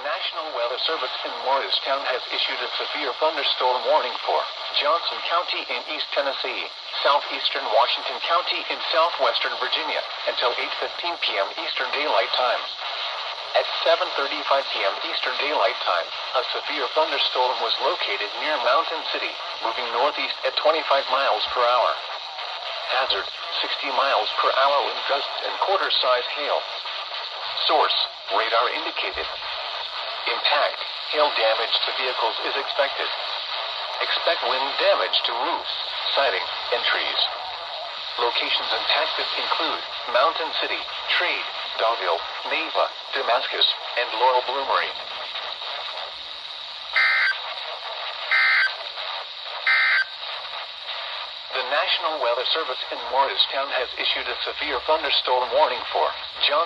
National Weather Service in Morristown has issued a severe thunderstorm warning for Johnson County in East Tennessee, southeastern Washington County in southwestern Virginia, until 8:15 p.m. Eastern Daylight Time. At 7:35 p.m. Eastern Daylight Time, a severe thunderstorm was located near Mountain City, moving northeast at 25 miles per hour. Hazard, 60 miles per hour with gusts and quarter-size hail. Source, radar indicated. Impact, hail damage to vehicles is expected. Expect wind damage to roofs, siding, and trees. Locations impacted include Mountain City, Trade, Dogville, Neva, Damascus, and Laurel Bloomery. The National Weather Service in Morristown has issued a severe thunderstorm warning for Johnson